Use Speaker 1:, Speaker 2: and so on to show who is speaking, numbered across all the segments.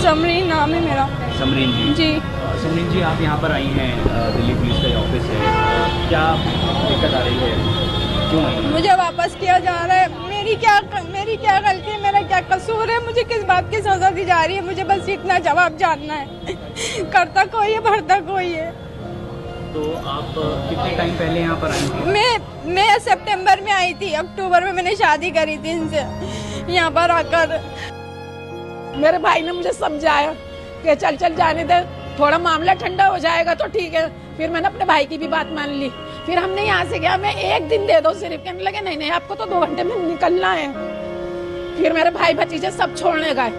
Speaker 1: समरीन नाम है मेरा।
Speaker 2: समरीन जी।
Speaker 1: जी
Speaker 2: समरीन जी, आप यहाँ पर आई हैं, दिल्ली पुलिस का ये ऑफिस है, क्या दिक्कत आ रही है, क्यों आई हैं?
Speaker 1: मुझे वापस किया जा रहा है। मेरी क्या गलती है, मेरा क्या कसूर है, मुझे किस बात की सजा दी जा रही है, मुझे बस इतना जवाब जानना है। करता कोई है, भरता कोई है।
Speaker 2: तो आप कितने टाइम पहले यहाँ पर आई थी?
Speaker 1: मैं सितंबर में आई थी, अक्टूबर में मैंने शादी करी थी इनसे। यहाँ पर आकर
Speaker 3: मेरे भाई ने मुझे समझाया कि चल जाने दे, थोड़ा मामला ठंडा हो जाएगा तो ठीक है। फिर मैंने अपने भाई की भी बात मान ली। फिर हमने यहाँ से गया, मैं 1 दिन दे दो सिर्फ, कहने लगे नहीं आपको तो 2 घंटे में निकलना है। फिर मेरे भाई भतीजे सब छोड़ने गए,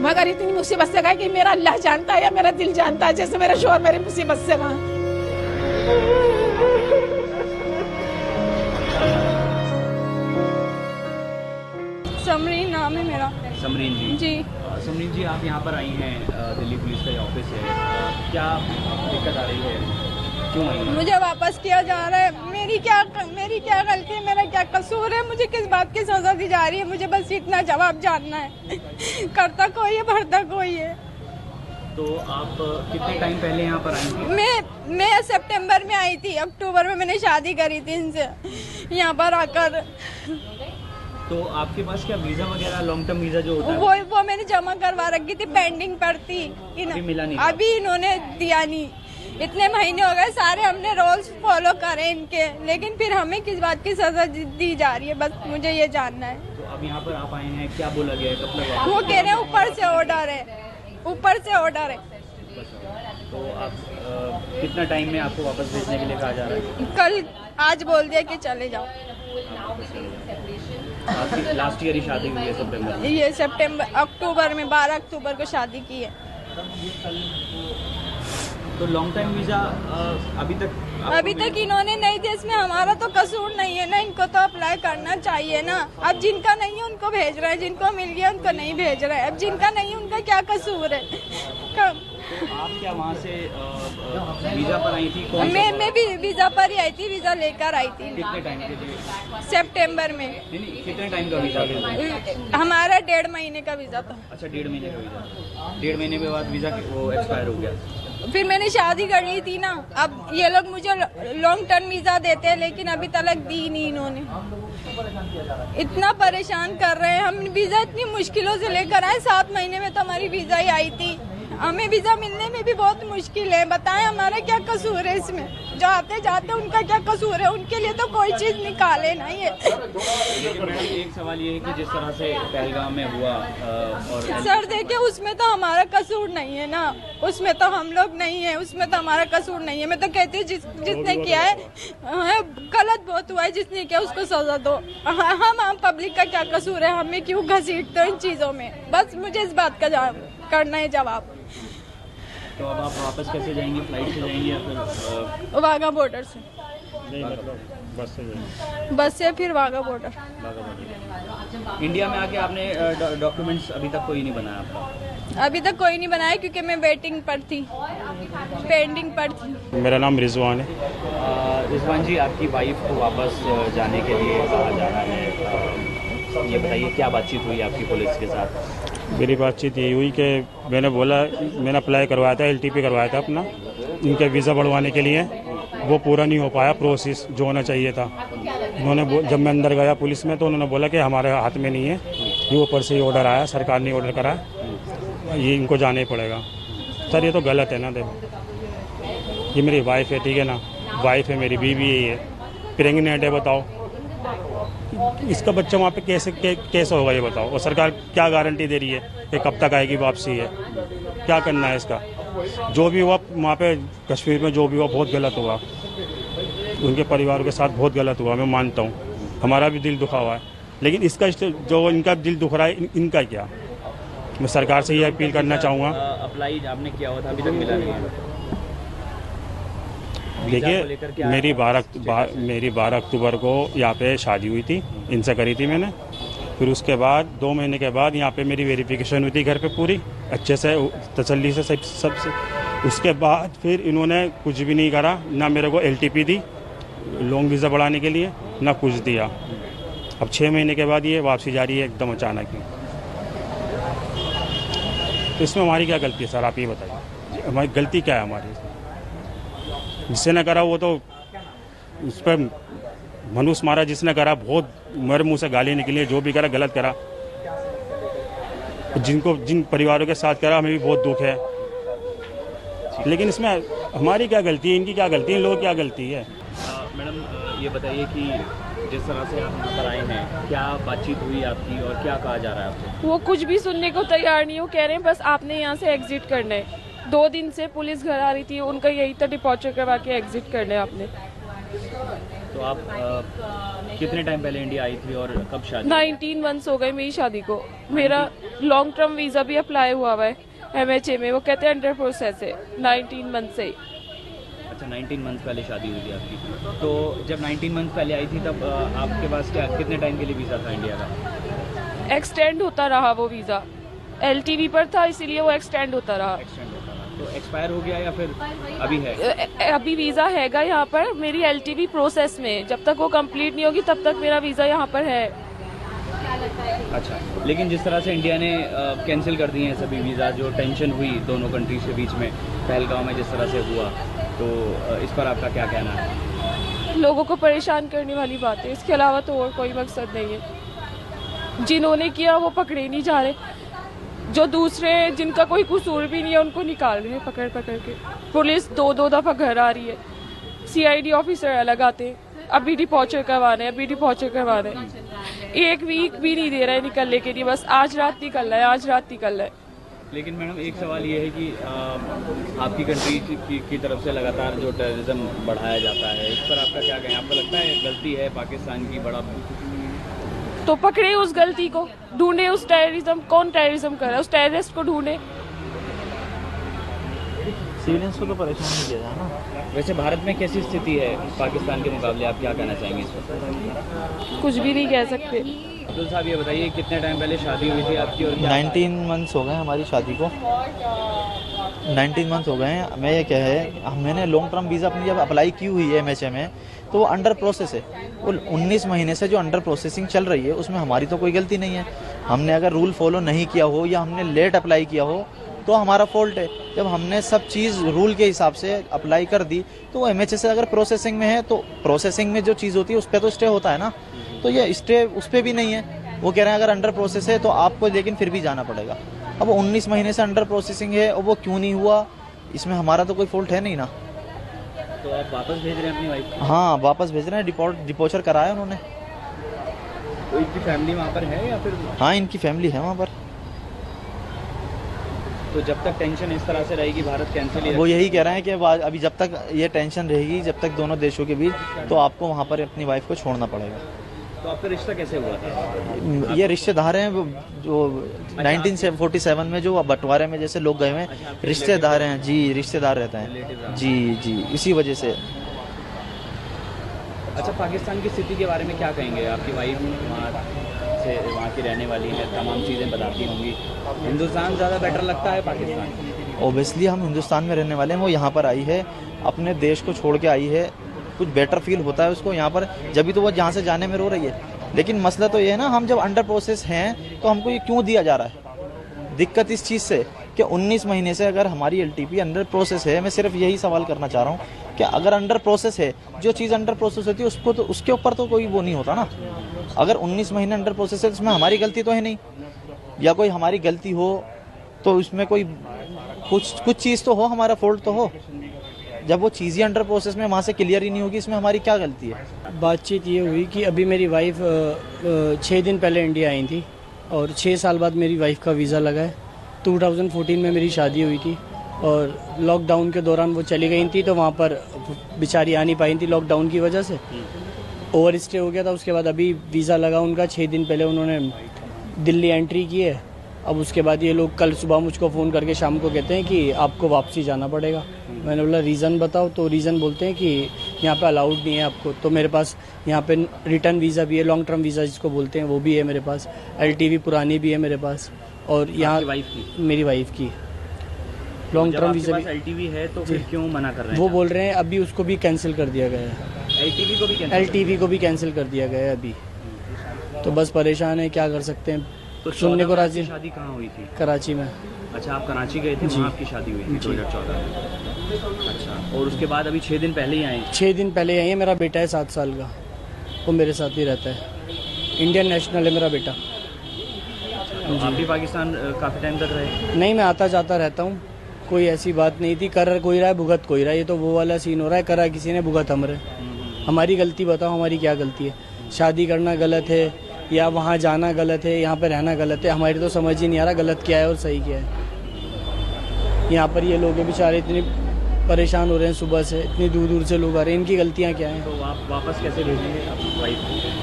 Speaker 3: मगर इतनी मुसीबत से गए कि मेरा अल्लाह जानता है या मेरा दिल जानता है, जैसे मेरे शोहर मेरी मुसीबत से गए।
Speaker 1: समरीन नाम है मेरा।
Speaker 2: समरीन जी।
Speaker 1: जी
Speaker 2: समरीन जी, आप यहाँ पर आई हैं, दिल्ली पुलिस का ये ऑफिस है, क्या दिक्कत आ रही है, क्यों आई हैं?
Speaker 1: मुझे वापस किया जा रहा है। मेरी क्या गलती है, मेरा क्या कसूर है, मुझे किस बात की सजा दी जा रही है, मुझे बस इतना जवाब जानना है। करता कोई है, भरता कोई है।
Speaker 2: तो आप कितने टाइम पहले यहाँ पर आई थी?
Speaker 1: मैं सितंबर में आई थी, अक्टूबर में मैंने शादी करी थी इनसे। यहाँ पर आकर
Speaker 2: तो आपके पास क्या वीज़ा वगैरह, लॉन्ग टर्म वीज़ा जो होता है
Speaker 1: वो मैंने जमा करवा रखी थी, पेंडिंग पर थी।
Speaker 2: अभी मिला नहीं?
Speaker 1: अभी इन्होंने दिया नहीं। इतने महीने हो गए, सारे हमने रूल्स फॉलो करे इनके, लेकिन फिर हमें किस बात की सजा दी जा रही है, बस मुझे ये जानना है।
Speaker 2: तो अब यहाँ पर आप आए हैं, क्या बोला गया है, कब तक वापस?
Speaker 1: वो कह रहे हैं ऊपर से ऑर्डर है, ऊपर से ऑर्डर है।
Speaker 2: तो आप कितना टाइम में आपको वापस भेजने के लिए कहा जा रहा है?
Speaker 1: कल आज बोल दिया कि चले जाओ।
Speaker 2: लास्ट ईयर ही शादी हुई है सितंबर में?
Speaker 1: ये अक्टूबर में 12 अक्टूबर को शादी की है।
Speaker 2: तो लॉन्ग टाइम वीज़ा अभी तक
Speaker 1: इन्होंने नहीं दिया। इसमें हमारा तो कसूर नहीं है ना, इनको तो अप्लाई करना चाहिए ना। अब जिनका नहीं है उनको भेज रहे हैं, जिनको मिल गया उनको नहीं भेज रहे हैं। अब जिनका नहीं है उनका क्या कसूर है?
Speaker 2: तो आप क्या वहाँ से वीज़ा पर आई थी?
Speaker 1: मैं भी वीजा पर ही आई थी, वीजा लेकर आई थी।
Speaker 2: कितने टाइम के लिए?
Speaker 1: सितंबर में।
Speaker 2: नहीं, कितने टाइम का वीज़ा था?
Speaker 1: हमारा 1.5 महीने का वीजा था।
Speaker 2: अच्छा, 1.5 महीने का वीज़ा। 1.5 महीने के बाद वीज़ा वो एक्सपायर हो गया।
Speaker 1: फिर मैंने शादी कर ली थी ना। अब ये लोग मुझे लॉन्ग टर्म वीजा देते हैं, लेकिन अभी तक दी नहीं इन्होंने। इतना परेशान कर रहे हैं। हम वीजा इतनी मुश्किलों से लेकर आए, 7 महीने में तो हमारी वीजा ही आई थी। हमें वीजा मिलने में भी बहुत मुश्किल है। बताएं हमारा क्या कसूर है इसमें? जो आते जाते उनका क्या कसूर है? उनके लिए तो कोई चीज निकाले ना ये।
Speaker 2: एक सवाल ये है कि जिस तरह से पहलगाम में हुआ और
Speaker 1: सर देखिए, उसमें तो हमारा कसूर नहीं है ना, उसमें तो हम लोग नहीं है, उसमें तो हमारा कसूर नहीं है। मैं तो कहती हूँ जिसने किया है गलत बहुत हुआ है, जिसने किया उसको सजा दो। हम आम पब्लिक का क्या कसूर है? हमें क्यों घसीटते हो इन चीजों में? बस मुझे इस बात का करना है जवाब।
Speaker 2: तो अब आप वापस कैसे जाएंगे? फ्लाइट से जाएंगे या फिर
Speaker 1: वाघा बॉर्डर से?
Speaker 2: नहीं, मतलब
Speaker 1: बस से फिर वाघा बॉर्डर।
Speaker 2: इंडिया में आके आपने डॉक्यूमेंट्स अभी तक कोई नहीं बनाया आपका?
Speaker 1: अभी तक कोई नहीं बनाया, क्योंकि मैं वेटिंग पर थी, पेंडिंग पर थी।
Speaker 4: मेरा नाम रिजवान है।
Speaker 2: रिजवान जी, आपकी वाइफ को वापस जाने के लिए कहा जा रहा है, ये बताइए क्या बातचीत हुई आपकी पुलिस के साथ?
Speaker 4: मेरी बातचीत यही हुई कि मैंने अप्लाई करवाया था, LTP करवाया था अपना, इनके वीज़ा बढ़वाने के लिए। वो पूरा नहीं हो पाया प्रोसेस जो होना चाहिए था। उन्होंने जब मैं अंदर गया पुलिस में तो उन्होंने बोला कि हमारे हाथ में नहीं है, ये ऊपर से ही ऑर्डर आया, सरकार ने ऑर्डर करा, ये इनको जाना ही पड़ेगा। सर ये तो गलत है ना। देखो ये मेरी वाइफ है, ठीक है ना, वाइफ है मेरी, बीवी है, प्रेगनेंट है। बताओ इसका बच्चा वहाँ पे कैसे होगा ये बताओ? और सरकार क्या गारंटी दे रही है कि कब तक आएगी वापसी है? क्या करना है इसका? जो भी हुआ वहाँ पे कश्मीर में, जो भी हुआ बहुत गलत हुआ, उनके परिवार के साथ बहुत गलत हुआ, मैं मानता हूँ, हमारा भी दिल दुखा हुआ है। लेकिन इसका जो इनका दिल दुख रहा है, इनका क्या? मैं सरकार से ये अपील करना चाहूँगा।
Speaker 2: अप्लाई आपने किया हुआ था, अभी तक मिला नहीं है?
Speaker 4: देखिए मेरी 12 अक्टूबर को यहाँ पे शादी हुई थी, इनसे करी थी मैंने। फिर उसके बाद 2 महीने के बाद यहाँ पे मेरी वेरिफिकेशन हुई थी घर पे पूरी अच्छे से, तसल्ली से सब से। उसके बाद फिर इन्होंने कुछ भी नहीं करा, ना मेरे को LTP दी लॉन्ग वीज़ा बढ़ाने के लिए, ना कुछ दिया। अब 6 महीने के बाद ये वापसी जा रही है एकदम अचानक ही। तो इसमें हमारी क्या गलती है सर, आप ये बताइए, हमारी गलती क्या है हमारी? जिसने न करा वो तो उस पर मनुष्य मारा, जिसने करा बहुत मेरे मुंह से गाली निकली है, जो भी करा गलत करा। जिन परिवारों के साथ करा हमें भी बहुत दुख है, लेकिन इसमें हमारी क्या गलती है, इनकी क्या गलती है, इन लोगों की क्या गलती है?
Speaker 2: मैडम ये बताइए कि जिस तरह से आप यहाँ पर आए हैं, क्या बातचीत हुई आपकी और क्या कहा जा रहा है आपको?
Speaker 5: वो कुछ भी सुनने को तैयार नहीं, वो कह रहे हैं बस आपने यहाँ से एग्जिट करना है। 2 दिन से पुलिस घर आ रही थी, उनका यही था डिपॉर्चर करवा के एग्जिट करना है आपने।
Speaker 2: तो आप कितने टाइम पहले इंडिया आई थी और कब शादी?
Speaker 5: 19 मंथ्स हो गए मेरी शादी को। मेरा लॉन्ग टर्म वीज़ा भी अप्लाई हुआ है MHA में, वो कहते हैं अंडर प्रोसेस है 19 मंथ से।
Speaker 2: अच्छा, 19 मंथ पहले शादी हुई थी आपकी। तो जब 19 मंथ पहले आई थी तब आपके पास क्या कितने टाइम के लिए वीज़ा था इंडिया का?
Speaker 5: एक्सटेंड होता रहा वो वीज़ा, LTV पर था इसीलिए वो एक्सटेंड होता रहा।
Speaker 2: तो एक्सपायर हो गया या फिर अभी है?
Speaker 5: अभी वीज़ा हैगा यहाँ पर, मेरी LTV प्रोसेस में, जब तक वो कंप्लीट नहीं होगी तब तक मेरा वीज़ा यहाँ पर है।
Speaker 2: अच्छा, लेकिन जिस तरह से इंडिया ने कैंसिल कर दिए हैं सभी वीज़ा, जो टेंशन हुई दोनों कंट्रीज के बीच में पहलगांव में जिस तरह से हुआ, तो इस पर आपका क्या कहना है?
Speaker 5: लोगों को परेशान करने वाली बात है, इसके अलावा तो और कोई मकसद नहीं है। जिन्होंने किया वो पकड़े नहीं जा रहे, जो दूसरे जिनका कोई कसूर भी नहीं है उनको निकाल रहे हैं पकड़ पकड़ के। पुलिस 2-2 दफ़ा घर आ रही है, CID ऑफिसर अलग आते हैं, अभी डिपॉर्चर करवाने, अभी डिपॉर्चर करवाने। 1 वीक भी नहीं दे रहे निकलने के लिए, बस आज रात निकलना है, आज रात निकलना है।
Speaker 2: लेकिन मैडम एक सवाल ये है कि आपकी कंट्री की तरफ से लगातार जो टेररिज्म बढ़ाया जाता है, इस पर आपका क्या कहना है? आपको लगता है गलती है पाकिस्तान की बड़ा?
Speaker 5: तो पकड़े उस गलती को, ढूंढे उस टेररिज्म, कौन टेररिज्म कर रहा है, उस टेररिस्ट को ढूंढे।
Speaker 6: सिविलियंस को तो परेशान नहीं किया जाए ना।
Speaker 2: वैसे भारत में कैसी स्थिति है पाकिस्तान के मुकाबले, आप क्या कहना चाहेंगे इस पर?
Speaker 5: कुछ भी नहीं कह सकते।
Speaker 2: अब्दुल साहब ये बताइए कितने टाइम पहले शादी हुई थी आपकी और क्या?
Speaker 6: 19 मंथ्स हो गए हमारी शादी को, 19 मंथ हो गए हैं। मैं ये क्या है, मैंने लॉन्ग टर्म वीज़ा अपनी जब अप्लाई की हुई है MHA में, तो वो अंडर प्रोसेस है। वो 19 महीने से जो अंडर प्रोसेसिंग चल रही है उसमें हमारी तो कोई गलती नहीं है। हमने अगर रूल फॉलो नहीं किया हो या हमने लेट अप्लाई किया हो तो हमारा फॉल्ट है। जब हमने सब चीज़ रूल के हिसाब से अप्लाई कर दी तो वो MHA से अगर प्रोसेसिंग में है तो प्रोसेसिंग में जो चीज़ होती है उस पर तो स्टे होता है ना, तो ये स्टे उस पर भी नहीं है। वो कह रहे हैं अगर अंडर प्रोसेस है तो आपको लेकिन फिर भी जाना पड़ेगा। अब 19 महीने से अंडर प्रोसेसिंग है और वो क्यों नहीं हुआ, इसमें हमारा तो कोई फॉल्ट है नहीं ना।
Speaker 2: तो आप वापस भेज रहे हैं अपनी वाइफ?
Speaker 6: हाँ, वापस भेज रहे हैं, डिपोर्चर कराया उन्होंने।
Speaker 2: तो इनकी फैमिली वहाँ पर है या फिर?
Speaker 6: हाँ, इनकी फैमिली है वहाँ पर।
Speaker 2: तो जब तक टेंशन इस तरह से रहेगी भारत कैंसिल,
Speaker 6: वो यही कह रहे हैं कि अभी जब तक ये टेंशन रहेगी, जब तक दोनों देशों के बीच, तो आपको वहाँ पर अपनी वाइफ को छोड़ना पड़ेगा।
Speaker 2: तो आपका रिश्ता कैसे हुआ था?
Speaker 6: ये रिश्तेदार हैं जो 1947 में जो बंटवारे में जैसे लोग गए हुए हैं, रिश्तेदार हैं जी, रिश्तेदार रहते हैं जी जी, इसी वजह से।
Speaker 2: अच्छा, पाकिस्तान की स्थिति के बारे में क्या कहेंगे? आपकी वाइफ वहाँ की रहने वाली है, तमाम चीज़ें बताती होंगी, हिंदुस्तान ज़्यादा बेटर लगता है पाकिस्तान?
Speaker 6: ओबियसली हम हिंदुस्तान में रहने वाले हैं, वो यहाँ पर आई है, अपने देश को छोड़ के आई है, कुछ बेटर फील होता है उसको यहाँ पर, जब भी तो वो जहाँ से जाने में रो रही है। लेकिन मसला तो ये है ना, हम जब अंडर प्रोसेस हैं तो हमको ये क्यों दिया जा रहा है? दिक्कत इस चीज़ से कि 19 महीने से अगर हमारी LTP अंडर प्रोसेस है, मैं सिर्फ यही सवाल करना चाह रहा हूँ कि अगर अंडर प्रोसेस है, जो चीज़ अंडर प्रोसेस होती है उसको तो उसके ऊपर तो कोई वो नहीं होता ना। अगर 19 महीने अंडर प्रोसेस है तो इसमें हमारी गलती तो है नहीं, या कोई हमारी गलती हो तो उसमें कोई कुछ चीज़ तो हो, हमारा फॉल्ट तो हो। जब वो चीज़ें अंडर प्रोसेस में वहाँ से क्लियर ही नहीं होगी, इसमें हमारी क्या गलती है?
Speaker 7: बातचीत ये हुई कि अभी मेरी वाइफ 6 दिन पहले इंडिया आई थी और 6 साल बाद मेरी वाइफ का वीज़ा लगा है। 2014 में मेरी शादी हुई थी और लॉकडाउन के दौरान वो चली गई थी, तो वहाँ पर बेचारी आ नहीं पाई थी लॉकडाउन की वजह से, ओवर स्टे हो गया था। उसके बाद अभी वीज़ा लगा उनका, 6 दिन पहले उन्होंने दिल्ली एंट्री की है। अब उसके बाद ये लोग कल सुबह मुझको फ़ोन करके शाम को कहते हैं कि आपको वापसी जाना पड़ेगा। मैंने बोला रीज़न बताओ, तो रीज़न बोलते हैं कि यहाँ पे अलाउड नहीं है आपको। तो मेरे पास यहाँ पे रिटर्न वीज़ा भी है, लॉन्ग टर्म वीज़ा जिसको बोलते हैं वो भी है मेरे पास, LTV पुरानी भी है मेरे पास, और यहाँ
Speaker 2: वाइफ की?
Speaker 7: मेरी वाइफ की लॉन्ग टर्म वीज़ा भी।
Speaker 2: LTV है तो फिर क्यों मना कर रहे हैं?
Speaker 7: वो बोल रहे हैं अभी उसको भी कैंसिल कर दिया गया है,
Speaker 2: LTV को भी
Speaker 7: LTV को भी कैंसिल कर दिया गया है अभी। तो बस परेशान है, क्या कर सकते हैं।
Speaker 2: तो
Speaker 7: सुनने को राजी।
Speaker 2: शादी कहाँ हुई थी?
Speaker 7: कराची में।
Speaker 2: अच्छा, आप कराची गए थे, वहाँ आपकी शादी हुई थी 2014 में। अच्छा, और उसके बाद अभी 6 दिन पहले ही आए?
Speaker 7: 6 दिन पहले आई है। मेरा बेटा है 7 साल का, वो मेरे साथ ही रहता है, इंडियन नेशनल है मेरा बेटा।
Speaker 2: तो आप भी पाकिस्तान काफ़ी टाइम तक रहे?
Speaker 7: नहीं, मैं आता जाता रहता हूँ, कोई ऐसी बात नहीं थी। कर कोई रहा है, भुगत कोई रहा है। ये तो वो वाला सीन हो रहा है, करा किसी ने, भुगत हम रहे। हमारी गलती बताओ, हमारी क्या गलती है? शादी करना गलत है या वहाँ जाना गलत है, यहाँ पर रहना गलत है? हमारी तो समझ ही नहीं आ रहा गलत क्या है और सही क्या है। यहाँ पर ये लोग बेचारे इतने परेशान हो रहे हैं, सुबह से इतनी दूर दूर से लोग आ रहे हैं, इनकी गलतियाँ क्या हैं?
Speaker 2: तो आप वापस कैसे भेजेंगे अपनी वाइफ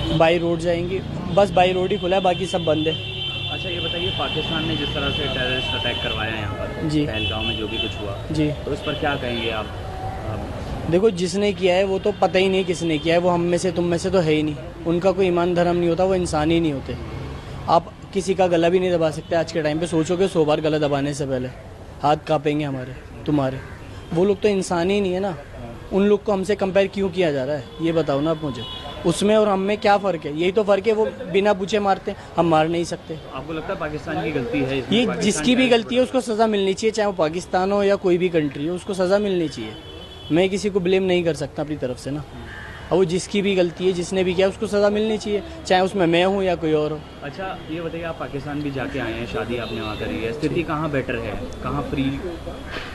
Speaker 2: को?
Speaker 7: बाई रोड जाएंगे, बस बाई रोड ही खुला है, बाकी सब बंद है।
Speaker 2: अच्छा, ये बताइए, पाकिस्तान ने जिस तरह से टेररिस्ट अटैक करवाया यहाँ पर
Speaker 7: जी,
Speaker 2: पहलगाम में जो भी कुछ हुआ
Speaker 7: जी,
Speaker 2: तो इस पर क्या कहेंगे आप?
Speaker 7: देखो, जिसने किया है वो तो पता ही नहीं किसने किया है, वो हम में से तुम में से तो है ही नहीं। उनका कोई ईमान धर्म नहीं होता, वो इंसान ही नहीं होते। आप किसी का गला भी नहीं दबा सकते आज के टाइम पे। सोचोगे 100 बार गला दबाने से पहले हाथ कांपेंगे हमारे, तुम्हारे। वो लोग तो इंसान ही नहीं है ना। उन लोग को हमसे कंपेयर क्यों किया जा रहा है, ये बताओ ना आप मुझे। उसमें और हम में क्या फ़र्क है? यही तो फ़र्क है, वो बिना पूछे मारते हैं, हम मार नहीं सकते।
Speaker 2: आपको लगता है पाकिस्तान की गलती है इसमें?
Speaker 7: ये जिसकी भी गलती है उसको सज़ा मिलनी चाहिए, चाहे वो पाकिस्तान हो या कोई भी कंट्री हो, उसको सज़ा मिलनी चाहिए। मैं किसी को ब्लेम नहीं कर सकता अपनी तरफ से ना। और वो जिसकी भी गलती है, जिसने भी किया, उसको सज़ा मिलनी चाहिए, चाहे उसमें मैं हूँ या कोई और हो।
Speaker 2: अच्छा, ये बताइए, आप पाकिस्तान भी जाके आए हैं, शादी आपने वहाँ करी है, स्थिति कहाँ बेटर है, कहाँ फ्री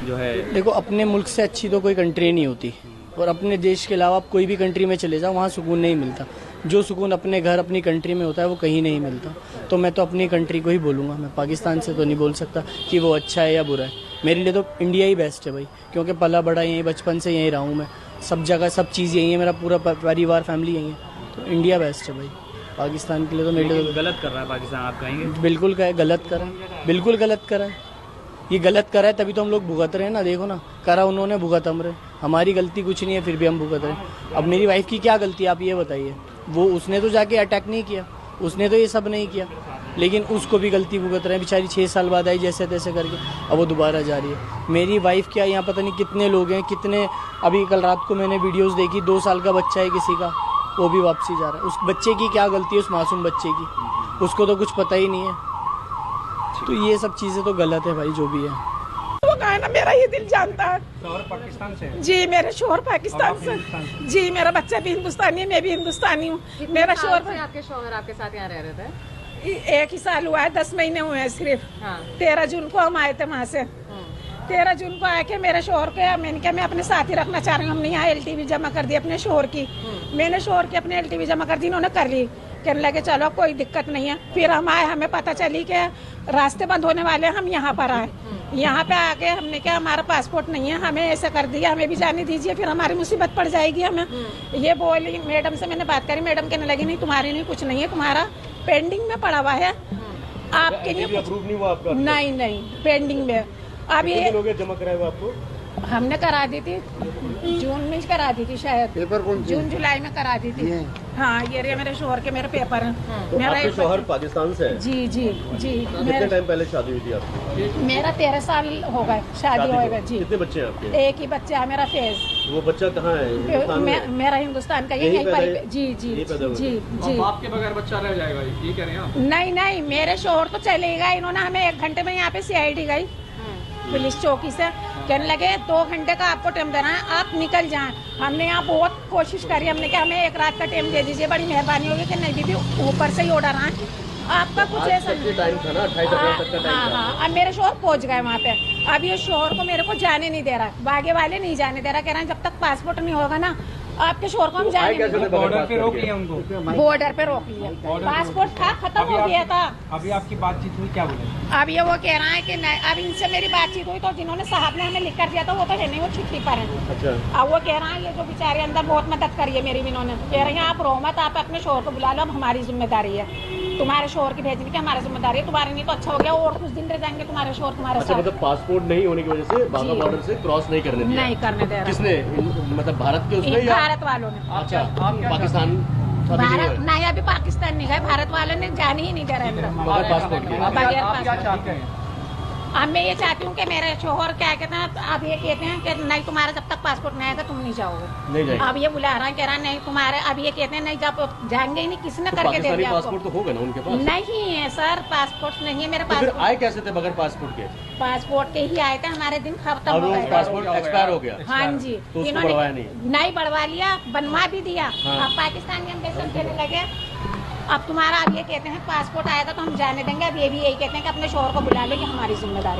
Speaker 2: जो है?
Speaker 7: देखो, अपने मुल्क से अच्छी तो कोई कंट्री नहीं होती, और अपने देश के अलावा आप कोई भी कंट्री में चले जाओ, वहाँ सुकून नहीं मिलता। जो सुकून अपने घर, अपनी कंट्री में होता है, वो कहीं नहीं मिलता। तो मैं तो अपनी कंट्री को ही बोलूँगा, मैं पाकिस्तान से तो नहीं बोल सकता कि वो अच्छा है या बुरा है। मेरे लिए तो इंडिया ही बेस्ट है भाई, क्योंकि पला बड़ा यहीं, बचपन से यहीं रहा हूँ मैं। सब जगह सब चीज़ यहीं है, मेरा पूरा परिवार, फैमिली यहीं है। तो इंडिया बेस्ट है भाई। पाकिस्तान के लिए तो मेरे लिए
Speaker 2: गलत कर रहा है पाकिस्तान, आप कहेंगे?
Speaker 7: बिल्कुल गलत करा है, बिल्कुल गलत करा है। ये गलत करा है तभी तो हम लोग भुगत रहे हैं ना। देखो ना, करा उन्होंने, भुगत हम रहे। हमारी गलती कुछ नहीं है, फिर भी हम भुगत रहे हैं। अब मेरी वाइफ की क्या गलती है, आप ये बताइए? वो उसने तो जाके अटैक नहीं किया, उसने तो ये सब नहीं किया, लेकिन उसको भी गलती भुगत रहे हैं। बेचारी 6 साल बाद आई जैसे तैसे करके, अब वो दोबारा जा रही है। मेरी वाइफ क्या, यहाँ पता नहीं कितने लोग हैं, कितने। अभी कल रात को मैंने वीडियोस देखी, 2 साल का बच्चा है किसी का, वो भी वापसी जा रहा है। उस बच्चे की क्या गलती है, उस मासूम बच्चे की? उसको तो कुछ पता ही नहीं है। तो ये सब चीज़ें तो गलत है भाई, जो भी है।
Speaker 3: वो कहा ना, मेरा ये दिल जानता है।
Speaker 8: शोहर पाकिस्तान से?
Speaker 3: जी, मेरे शोहर पाकिस्तान से। जी, मेरा बच्चा भी हिंदुस्तानी है, मैं भी हिंदुस्तानी हूँ। मेरा शोहर,
Speaker 9: आपके शोहर आपके साथ यहाँ रह रहे थे?
Speaker 3: 1 ही साल हुआ है, 10 महीने हुए हैं सिर्फ।
Speaker 9: हाँ।
Speaker 3: 13 जून को हम आए थे वहाँ से। 13 जून को आके मेरे शोहर के, मैंने कहा मैं अपने साथ ही रखना चाह रही हूँ। हमने यहाँ LTV जमा कर दी अपने शोहर की। मैंने शोहर की अपने LTV जमा कर दी, इन्होंने कर ली। कहने लगे चलो कोई दिक्कत नहीं है। फिर हम आए, हमें पता चली कि रास्ते बंद होने वाले, हम यहाँ पर आए। यहाँ पे आके हमने क्या, हमारा पासपोर्ट नहीं है, हमें ऐसा कर दिया, हमें भी जाने दीजिए, फिर हमारी मुसीबत पड़ जाएगी हमें। ये बोली मैडम से, मैंने बात करी, मैडम कहने लगी नहीं तुम्हारी नहीं, कुछ नहीं है, तुम्हारा पेंडिंग में पड़ा हुआ है, आपके लिए
Speaker 8: अप्रूव नहीं हुआ आपका?
Speaker 3: नहीं, पेंडिंग में। अब ये
Speaker 8: जमा कराया हुआ आपको?
Speaker 3: हमने करा दी थी, जून में करा दी थी शायद।
Speaker 8: पेपर कौन?
Speaker 3: जून जुलाई में करा दी थी। हाँ, ये रहे मेरे शोहर के, मेरे पेपर हैं।
Speaker 8: तो आपके शोहर पाकिस्तान से है?
Speaker 3: जी।
Speaker 8: कितने टाइम पहले शादी हुई थी आपकी?
Speaker 3: मेरा 13 साल हो गए शादी हो गए। जी।
Speaker 8: कितने बच्चे हैं आपके?
Speaker 3: एक ही बच्चा है मेरा, फैज।
Speaker 8: वो बच्चा कहाँ है?
Speaker 3: मेरा हिंदुस्तान का, यहीं पर। जी।
Speaker 8: आपके बगैर बच्चा रह जाएगा, ये कह रहे हैं आप?
Speaker 3: नहीं, मेरे शोहर तो चले गए, इन्होंने हमें 1 घंटे में यहाँ पे CID गई पुलिस चौकी से, कहने लगे 2 घंटे का आपको टाइम देना है, आप निकल जाएं। हमने यहाँ बहुत कोशिश करी, हमने कहा हमें 1 रात का टाइम दे दीजिए, बड़ी मेहरबानी होगी। कि नहीं दीदी, ऊपर से ही ऑर्डर आए, आपका कुछ ऐसा
Speaker 8: टाइम था ना, 28 अप्रैल तक का टाइम था।
Speaker 3: हाँ, अब मेरे शोहर पहुँच गए वहाँ पे। अब ये शोहर को मेरे को जाने नहीं दे रहा, बागे वाले नहीं जाने दे रहा, कह रहे हैं जब तक पासपोर्ट नहीं होगा ना आपके शोहर को हम जाने नहीं देंगे।
Speaker 8: बॉर्डर पे रोक लिया उनको?
Speaker 3: बॉर्डर पे रोक लिया, पासपोर्ट था, खत्म हो गया था।
Speaker 8: अभी आपकी बातचीत हुई, क्या बोले?
Speaker 3: अब ये वो कह रहा है कि नहीं, अब इनसे मेरी बातचीत हुई तो जिन्होंने साहब ने हमें लिख कर दिया था वो तो है नहीं, वो छुट्टी पर है।
Speaker 8: अच्छा।
Speaker 3: अब वो कह रहा है ये जो बेचारे अंदर बहुत मदद करी है मेरी भी, इन्होंने कह रहे हैं आप रो मत, आप अपने शोहर को बुला लो, अब हमारी जिम्मेदारी है। तुम्हारे शोहर की भेजने की हमारी जिम्मेदारी है, तुम्हारी नहीं तो अच्छा हो गया और कुछ दिन रह जाएंगे तुम्हारे शोहर तुम्हारे
Speaker 10: अच्छा,
Speaker 3: साथ।
Speaker 10: मतलब पासपोर्ट नहीं होने की वजह से बाघा बॉर्डर से क्रॉस नहीं करने दिया?
Speaker 3: नहीं करने दे रहा।
Speaker 10: किसने? मतलब भारत के उसने या
Speaker 3: भारत वालों ने।
Speaker 10: अच्छा, पाकिस्तान अभी नहीं
Speaker 3: भारत
Speaker 10: हुए?
Speaker 3: नहीं, अभी पाकिस्तान नहीं गए, भारत वालों ने जाने ही नहीं दे रहे अंदर।
Speaker 10: बगैर पासपोर्ट के?
Speaker 3: बगैर
Speaker 8: आप क्या
Speaker 3: पासपोर्ट।
Speaker 8: चाहते हैं?
Speaker 3: अब मैं ये चाहती हूँ कि मेरे शोहर क्या कहते हैं, अब ये कहते हैं कि नहीं तुम्हारा जब तक पासपोर्ट नहीं आएगा तुम नहीं जाओगे।
Speaker 10: नहीं जाएंगे।
Speaker 3: अब ये बुला रहा है, कह रहा है नहीं तुम्हारे, अब ये कहते हैं नहीं जब जाएंगे ही नहीं, किसने
Speaker 10: तो
Speaker 3: करके दे
Speaker 10: पाकिस्तानी
Speaker 3: दिया
Speaker 10: पासपोर्ट
Speaker 3: आपको?
Speaker 10: तो होगा ना उनके पास?
Speaker 3: नहीं है सर, पासपोर्ट नहीं है मेरे
Speaker 10: तो फिर
Speaker 3: पास।
Speaker 10: आए कैसे थे बगैर पासपोर्ट के?
Speaker 3: पासपोर्ट के ही आए थे, हमारे दिन खत्म
Speaker 10: अब
Speaker 3: हो
Speaker 10: वो
Speaker 3: गए।
Speaker 10: पासपोर्ट एक्सपायर हो गया?
Speaker 3: हाँ जी,
Speaker 10: तो उसको बढ़वाया
Speaker 3: नहीं बढ़वा लिया, बनवा भी दिया।
Speaker 10: हाँ।
Speaker 3: अब पाकिस्तानी हम देश कहने लगे अब तुम्हारा, अब ये कहते हैं पासपोर्ट आएगा तो हम जाने देंगे। अब ये भी यही कहते हैं कि अपने शोहर को बुला लो, ये हमारी जिम्मेदारी।